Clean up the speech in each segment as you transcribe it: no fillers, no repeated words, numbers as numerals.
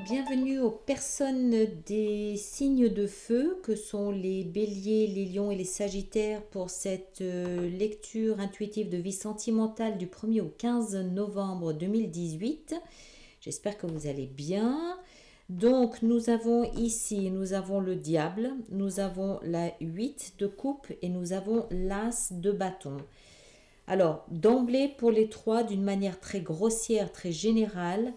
bienvenue aux personnes des signes de feu que sont les béliers, les lions et les sagittaires pour cette lecture intuitive de vie sentimentale du 1er au 15 novembre 2018. J'espère que vous allez bien. Donc nous avons ici, nous avons le diable, nous avons la 8 de coupe et nous avons l'as de bâton. Alors d'emblée pour les trois, d'une manière très grossière, très générale,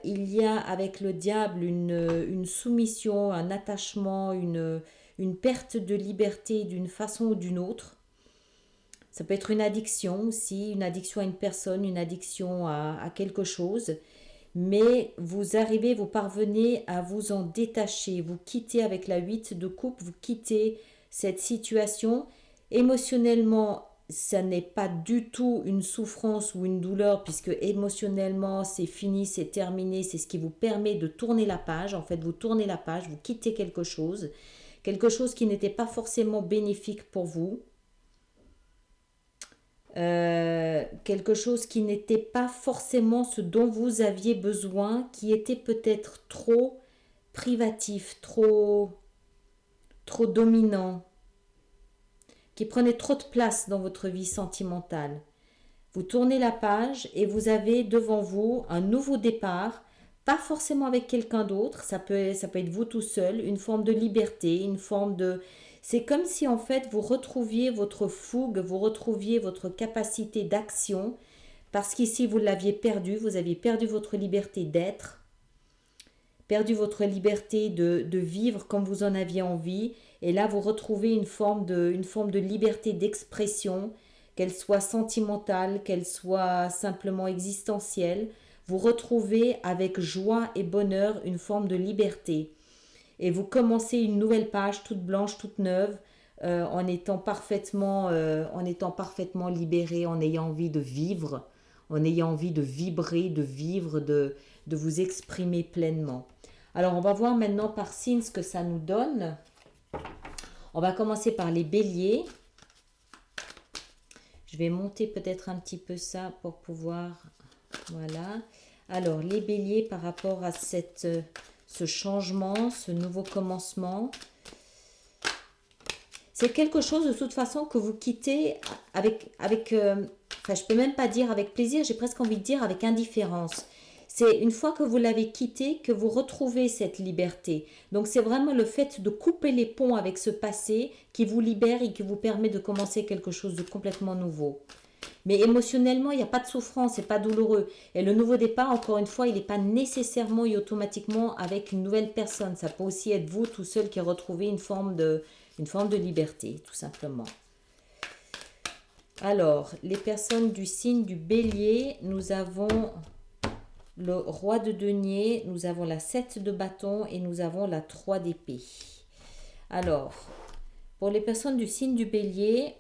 il y a avec le diable une soumission, un attachement, une perte de liberté d'une façon ou d'une autre. Ça peut être une addiction aussi, une addiction à une personne, une addiction à quelque chose. Mais vous arrivez, vous parvenez à vous en détacher. Vous quittez avec la 8 de coupe, vous quittez cette situation. Émotionnellement, ça n'est pas du tout une souffrance ou une douleur puisque émotionnellement c'est fini, c'est terminé, c'est ce qui vous permet de tourner la page. En fait, vous tournez la page, vous quittez quelque chose qui n'était pas forcément bénéfique pour vous, quelque chose qui n'était pas forcément ce dont vous aviez besoin, qui était peut-être trop privatif, trop dominant, qui prenait trop de place dans votre vie sentimentale. Vous tournez la page et vous avez devant vous un nouveau départ, pas forcément avec quelqu'un d'autre, ça peut être vous tout seul, une forme de liberté, une forme de... C'est comme si en fait vous retrouviez votre fougue, vous retrouviez votre capacité d'action, parce qu'ici vous l'aviez perdu, vous aviez perdu votre liberté d'être, perdu votre liberté de vivre comme vous en aviez envie, et là vous retrouvez une forme de liberté d'expression, qu'elle soit sentimentale, qu'elle soit simplement existentielle. Vous retrouvez avec joie et bonheur une forme de liberté. Et vous commencez une nouvelle page toute blanche, toute neuve, en étant parfaitement libéré, en ayant envie de vivre, en ayant envie de vibrer, de vivre, de vous exprimer pleinement. Alors on va voir maintenant par signe ce que ça nous donne. On va commencer par les béliers. Je vais monter peut-être un petit peu ça pour pouvoir... Voilà. Alors, les béliers par rapport à ce changement, ce nouveau commencement. C'est quelque chose de toute façon que vous quittez je peux même pas dire avec plaisir, j'ai presque envie de dire avec indifférence. C'est une fois que vous l'avez quitté que vous retrouvez cette liberté. Donc c'est vraiment le fait de couper les ponts avec ce passé qui vous libère et qui vous permet de commencer quelque chose de complètement nouveau. Mais émotionnellement, il n'y a pas de souffrance, c'est pas douloureux. Et le nouveau départ, encore une fois, il n'est pas nécessairement et automatiquement avec une nouvelle personne. Ça peut aussi être vous tout seul qui retrouvez une forme de liberté, tout simplement. Alors, les personnes du signe du bélier, nous avons le roi de denier, nous avons la 7 de bâton et nous avons la 3 d'épée. Alors, pour les personnes du signe du bélier,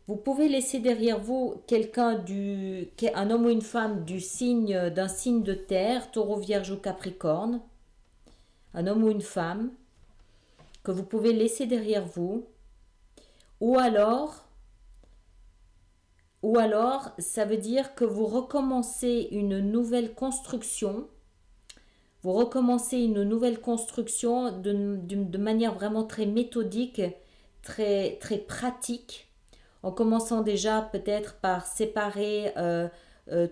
vous pouvez laisser derrière vous un homme ou une femme d'un signe de terre, taureau, vierge ou capricorne, un homme ou une femme que vous pouvez laisser derrière vous, ou alors, ça veut dire que vous recommencez une nouvelle construction. Vous recommencez une nouvelle construction de manière vraiment très méthodique, très, très pratique, en commençant déjà peut-être par séparer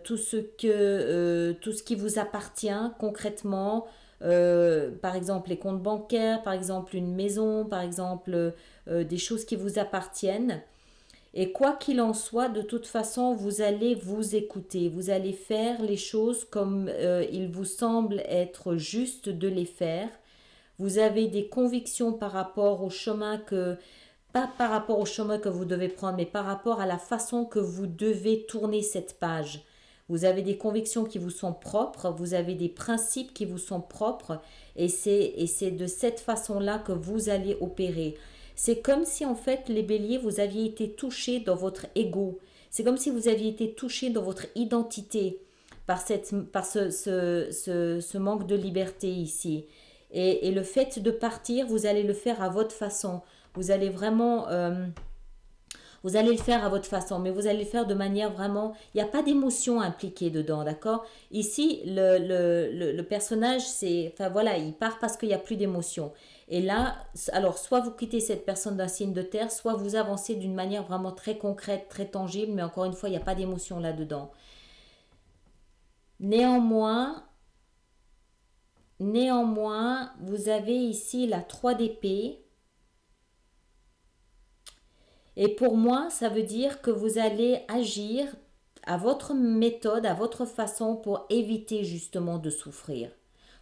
tout ce qui vous appartient concrètement, par exemple les comptes bancaires, par exemple une maison, par exemple des choses qui vous appartiennent. Et quoi qu'il en soit, de toute façon, vous allez vous écouter. Vous allez faire les choses comme il vous semble être juste de les faire. Vous avez des convictions par rapport au chemin pas par rapport au chemin que vous devez prendre, mais par rapport à la façon que vous devez tourner cette page. Vous avez des convictions qui vous sont propres, vous avez des principes qui vous sont propres, et c'est de cette façon-là que vous allez opérer. C'est comme si en fait les béliers vous aviez été touchés dans votre ego. C'est comme si vous aviez été touchés dans votre identité par ce manque de liberté ici. Et le fait de partir, vous allez le faire à votre façon. Vous allez vraiment Vous allez le faire à votre façon, mais vous allez le faire de manière vraiment... Il n'y a pas d'émotion impliquée dedans, d'accord? Ici, le personnage, c'est... Enfin voilà, il part parce qu'il n'y a plus d'émotion. Et là, alors, soit vous quittez cette personne d'un signe de terre, soit vous avancez d'une manière vraiment très concrète, très tangible, mais encore une fois, il n'y a pas d'émotion là-dedans. Néanmoins, vous avez ici la 3 d'épée. Et pour moi, ça veut dire que vous allez agir à votre méthode, à votre façon pour éviter justement de souffrir.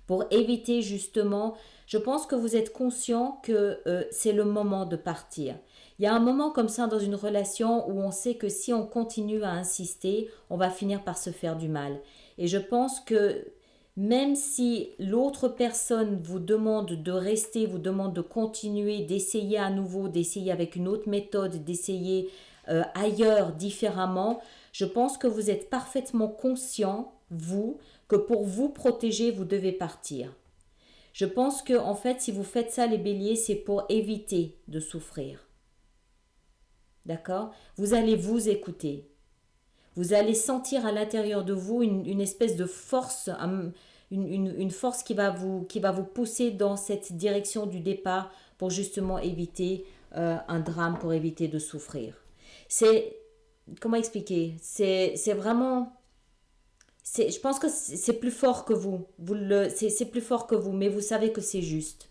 Pour éviter justement, je pense que vous êtes conscient que c'est le moment de partir. Il y a un moment comme ça dans une relation où on sait que si on continue à insister, on va finir par se faire du mal. Et je pense que même si l'autre personne vous demande de rester, vous demande de continuer, d'essayer à nouveau, d'essayer avec une autre méthode, d'essayer ailleurs, différemment, je pense que vous êtes parfaitement conscient, vous, que pour vous protéger, vous devez partir. Je pense que en fait, si vous faites ça, les béliers, c'est pour éviter de souffrir. D'accord? Vous allez vous écouter. Vous allez sentir à l'intérieur de vous une espèce de force, une force qui va vous pousser dans cette direction du départ pour justement éviter un drame, pour éviter de souffrir. C'est, comment expliquer? C'est vraiment... je pense que c'est plus fort que vous. C'est plus fort que vous, mais vous savez que c'est juste.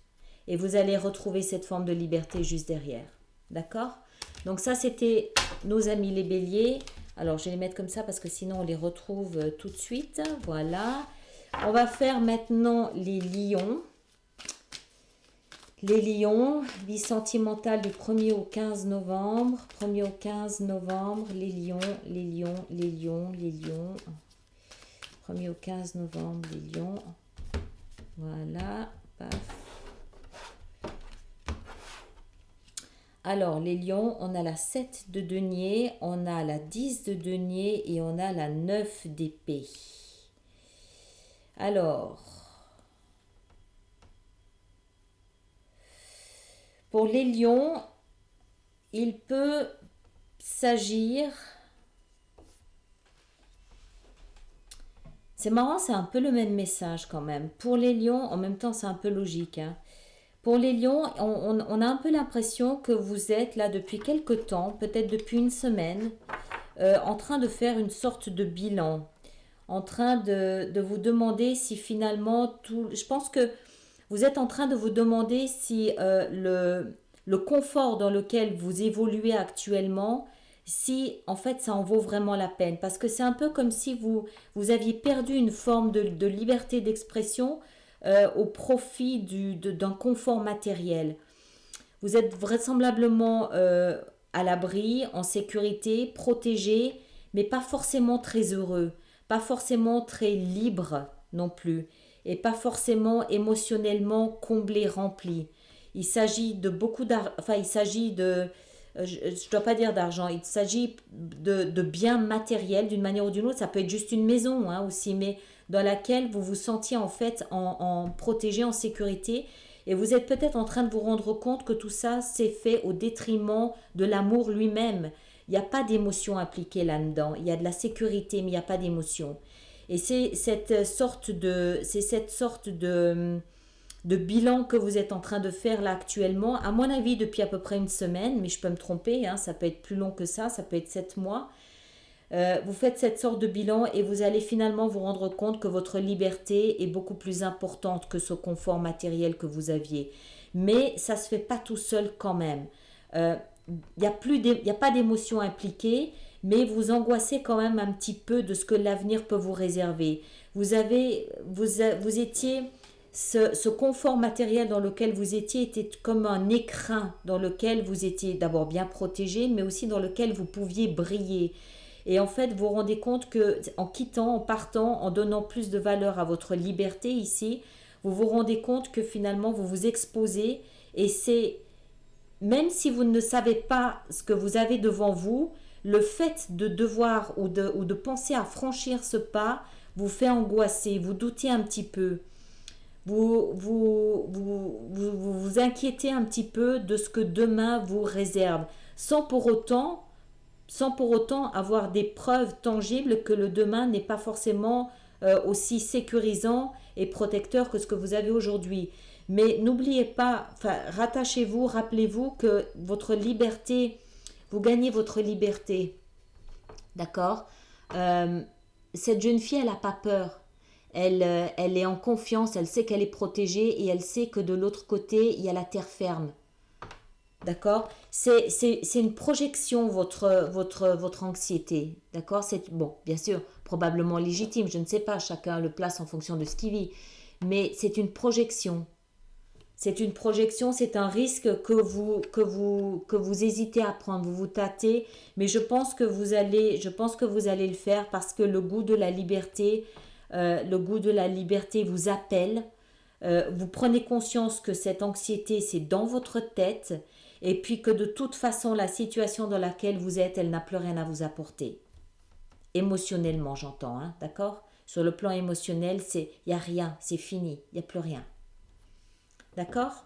Et vous allez retrouver cette forme de liberté juste derrière. D'accord? Donc ça, c'était nos amis les béliers. Alors, je vais les mettre comme ça parce que sinon, on les retrouve tout de suite. Voilà. On va faire maintenant les lions. Les lions, vie sentimentale du 1er au 15 novembre. 1er au 15 novembre, les lions, les lions, les lions, les lions. 1er au 15 novembre, les lions. Voilà, paf. Alors, les lions, on a la 7 de denier, on a la 10 de denier et on a la 9 d'épée. Alors, pour les lions, il peut s'agir... C'est marrant, c'est un peu le même message quand même. Pour les lions, en même temps, c'est un peu logique, hein. Pour les lions, on a un peu l'impression que vous êtes là depuis quelque temps, peut-être depuis une semaine, en train de faire une sorte de bilan, en train de vous demander si finalement tout... Je pense que vous êtes en train de vous demander si le confort dans lequel vous évoluez actuellement, si en fait ça en vaut vraiment la peine. Parce que c'est un peu comme si vous aviez perdu une forme de liberté d'expression au profit d'un confort matériel. Vous êtes vraisemblablement à l'abri, en sécurité, protégé, mais pas forcément très heureux, pas forcément très libre non plus, et pas forcément émotionnellement comblé, rempli. Il s'agit de beaucoup d'argent, enfin il s'agit de, je ne dois pas dire d'argent, il s'agit de biens matériels d'une manière ou d'une autre, ça peut être juste une maison hein, aussi, mais dans laquelle vous vous sentiez en fait en protégé, en sécurité, et vous êtes peut-être en train de vous rendre compte que tout ça s'est fait au détriment de l'amour lui-même. Il n'y a pas d'émotion impliquée là-dedans, il y a de la sécurité, mais il n'y a pas d'émotion. Et c'est cette sorte de bilan que vous êtes en train de faire là actuellement, à mon avis depuis à peu près une semaine, mais je peux me tromper, hein, ça peut être plus long que ça peut être 7 mois. Vous faites cette sorte de bilan et vous allez finalement vous rendre compte que votre liberté est beaucoup plus importante que ce confort matériel que vous aviez. Mais ça ne se fait pas tout seul quand même. Il n'y a pas d'émotion impliquée, mais vous angoissez quand même un petit peu de ce que l'avenir peut vous réserver. Vous étiez... Ce confort matériel dans lequel vous étiez était comme un écrin dans lequel vous étiez d'abord bien protégé, mais aussi dans lequel vous pouviez briller. Et en fait, vous vous rendez compte que en quittant, en partant, en donnant plus de valeur à votre liberté ici, vous vous rendez compte que finalement vous vous exposez et c'est, même si vous ne savez pas ce que vous avez devant vous, le fait de devoir ou de penser à franchir ce pas vous fait angoisser, vous doutez un petit peu. Vous inquiétez un petit peu de ce que demain vous réserve, sans pour autant sans pour autant avoir des preuves tangibles que le demain n'est pas forcément aussi sécurisant et protecteur que ce que vous avez aujourd'hui. Mais n'oubliez pas, enfin, rattachez-vous, rappelez-vous que votre liberté, vous gagnez votre liberté. D'accord. Cette jeune fille, elle n'a pas peur. Elle est en confiance, elle sait qu'elle est protégée et elle sait que de l'autre côté, il y a la terre ferme. D'accord. C'est une projection, votre anxiété. D'accord. C'est, bon, bien sûr, probablement légitime. Je ne sais pas, chacun le place en fonction de ce qu'il vit. Mais c'est une projection. C'est une projection, c'est un risque que vous hésitez à prendre, vous vous tâtez, mais je pense que vous allez le faire parce que le goût de la liberté vous appelle. Vous prenez conscience que cette anxiété, c'est dans votre tête, et puis que de toute façon, la situation dans laquelle vous êtes, elle n'a plus rien à vous apporter. Émotionnellement, j'entends, hein, d'accord? Sur le plan émotionnel, il n'y a rien, c'est fini, il n'y a plus rien. D'accord?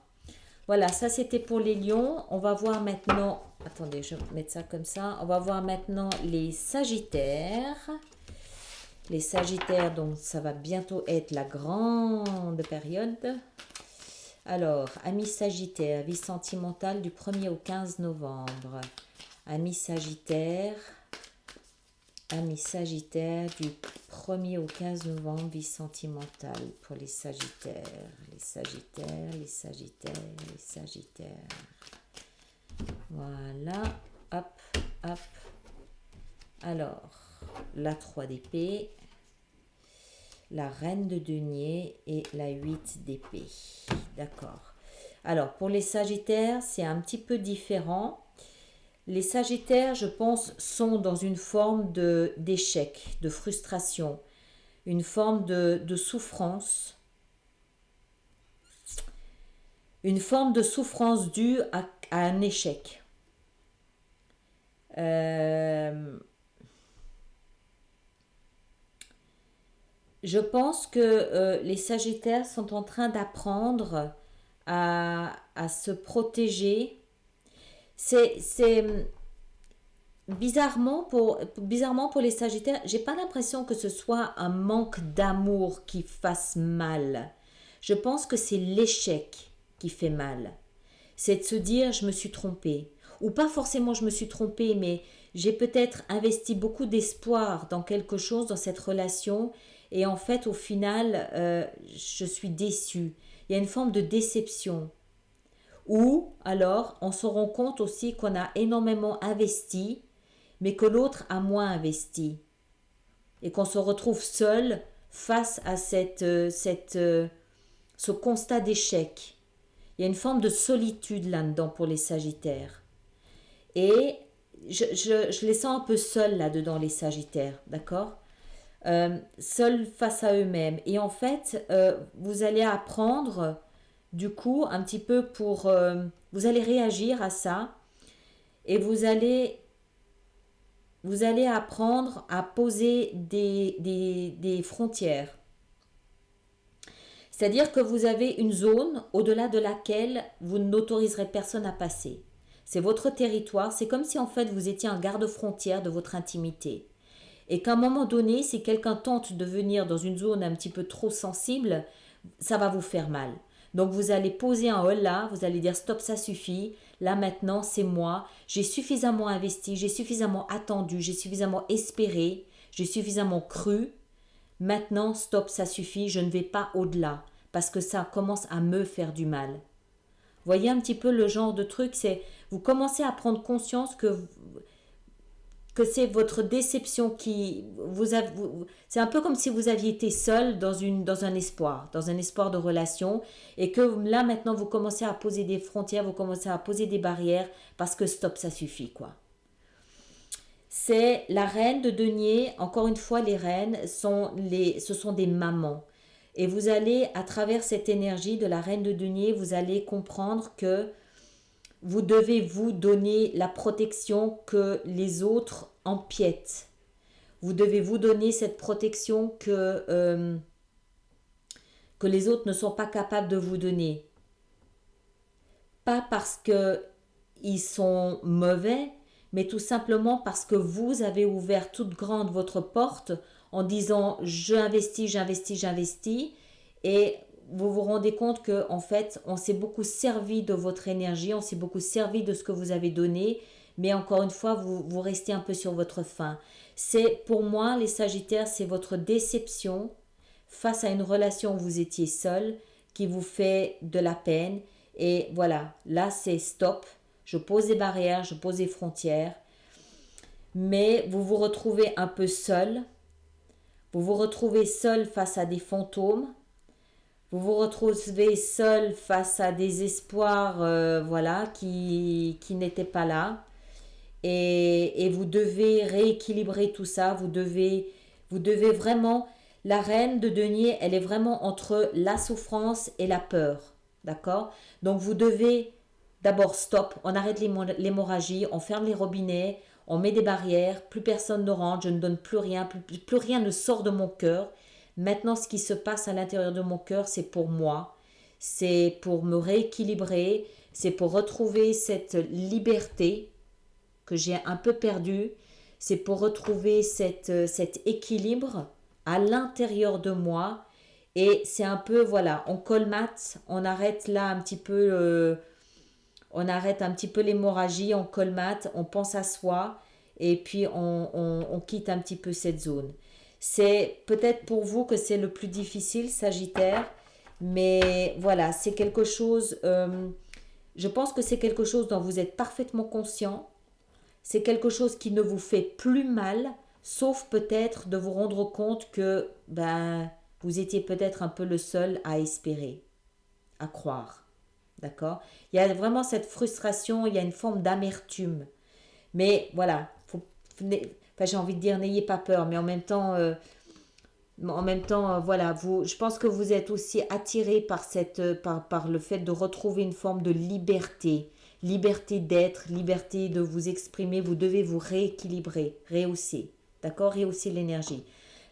Voilà, ça c'était pour les lions. On va voir maintenant, attendez, je vais mettre ça comme ça. On va voir maintenant les sagittaires. Les sagittaires, donc ça va bientôt être la grande période. Alors, amis sagittaires, vie sentimentale du 1er au 15 novembre. Amis sagittaires du 1er au 15 novembre, vie sentimentale pour les sagittaires. Les sagittaires, les sagittaires, les sagittaires. Voilà, hop, hop. Alors, la 3 d'épée, la reine de denier et la 8 d'épée. D'accord. Alors, pour les sagittaires, c'est un petit peu différent. Les sagittaires, je pense, sont dans une forme d'échec, de frustration, une forme de souffrance. Une forme de souffrance due à un échec. Je pense que les sagittaires sont en train d'apprendre à se protéger. C'est bizarrement pour les sagittaires, j'ai pas l'impression que ce soit un manque d'amour qui fasse mal. Je pense que c'est l'échec qui fait mal. C'est de se dire je me suis trompée. Ou pas forcément je me suis trompée, mais j'ai peut-être investi beaucoup d'espoir dans quelque chose, dans cette relation, et en fait au final je suis déçue. Il y a une forme de déception. Ou alors on se rend compte aussi qu'on a énormément investi, mais que l'autre a moins investi. Et qu'on se retrouve seul face à ce constat d'échec. Il y a une forme de solitude là-dedans pour les sagittaires. Et je les sens un peu seuls là-dedans, les sagittaires, d'accord? Seuls face à eux-mêmes. Et en fait, vous allez apprendre, du coup, un petit peu vous allez réagir à ça et vous allez apprendre à poser des frontières. C'est-à-dire que vous avez une zone au-delà de laquelle vous n'autoriserez personne à passer. C'est votre territoire, c'est comme si en fait vous étiez un garde-frontière de votre intimité. Et qu'à un moment donné, si quelqu'un tente de venir dans une zone un petit peu trop sensible, ça va vous faire mal. Donc vous allez poser un holà, vous allez dire stop, ça suffit, là maintenant c'est moi, j'ai suffisamment investi, j'ai suffisamment attendu, j'ai suffisamment espéré, j'ai suffisamment cru, maintenant stop, ça suffit, je ne vais pas au-delà, parce que ça commence à me faire du mal. Voyez un petit peu le genre de truc, c'est vous commencez à prendre conscience que c'est votre déception qui c'est un peu comme si vous aviez été seul dans un espoir de relation, et que là maintenant vous commencez à poser des frontières, vous commencez à poser des barrières parce que stop, ça suffit quoi. C'est la reine de denier. Encore une fois, les reines ce sont des mamans. Et vous allez, à travers cette énergie de la reine de denier, vous allez comprendre que vous devez vous donner la protection que les autres empiètent. Vous devez vous donner cette protection que les autres ne sont pas capables de vous donner. Pas parce qu'ils sont mauvais, mais tout simplement parce que vous avez ouvert toute grande votre porte en disant j'investis, j'investis, j'investis, et vous vous rendez compte que en fait on s'est beaucoup servi de votre énergie, on s'est beaucoup servi de ce que vous avez donné, mais encore une fois vous restez un peu sur votre faim. C'est pour moi les Sagittaires, c'est votre déception face à une relation où vous étiez seul qui vous fait de la peine, et voilà, là c'est stop, je pose des barrières, je pose des frontières, mais vous vous retrouvez un peu seul, vous vous retrouvez seul face à des fantômes, vous vous retrouvez seul face à des espoirs voilà, qui n'étaient pas là. Et vous devez rééquilibrer tout ça. Vous devez vraiment... La reine de denier, elle est vraiment entre la souffrance et la peur. D'accord? Donc vous devez d'abord stop, on arrête l'hémorragie, on ferme les robinets, on met des barrières, plus personne ne rentre, je ne donne plus rien, plus rien ne sort de mon cœur. Maintenant, ce qui se passe à l'intérieur de mon cœur, c'est pour moi, c'est pour me rééquilibrer, c'est pour retrouver cette liberté que j'ai un peu perdue, c'est pour retrouver cet équilibre à l'intérieur de moi. Et c'est un peu, voilà, on colmate, on arrête là un petit peu, on arrête un petit peu l'hémorragie, on colmate, on pense à soi, et puis on quitte un petit peu cette zone. C'est peut-être pour vous que c'est le plus difficile, Sagittaire, mais voilà, c'est quelque chose, je pense que c'est quelque chose dont vous êtes parfaitement conscient, c'est quelque chose qui ne vous fait plus mal, sauf peut-être de vous rendre compte que ben, vous étiez peut-être un peu le seul à espérer, à croire. D'accord? Il y a vraiment cette frustration, il y a une forme d'amertume. Mais voilà, enfin, j'ai envie de dire n'ayez pas peur, mais en même temps, voilà, je pense que vous êtes aussi attiré par par le fait de retrouver une forme de liberté, liberté d'être, liberté de vous exprimer. Vous devez vous rééquilibrer, rehausser, d'accord, rehausser l'énergie.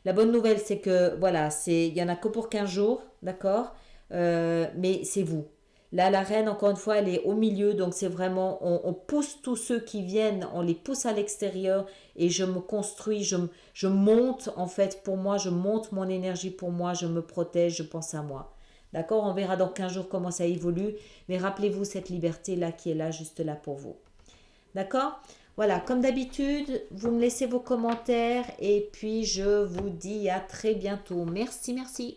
La bonne nouvelle, c'est que voilà, il y en a que pour 15 jours, d'accord, mais c'est vous. Là, la reine, encore une fois, elle est au milieu, donc c'est vraiment, on pousse tous ceux qui viennent, on les pousse à l'extérieur, et je me construis, je monte, en fait, pour moi, je monte mon énergie pour moi, je me protège, je pense à moi. D'accord? On verra dans 15 jours comment ça évolue, mais rappelez-vous cette liberté-là qui est là, juste là pour vous. D'accord? Voilà, comme d'habitude, vous me laissez vos commentaires, et puis je vous dis à très bientôt. Merci, merci.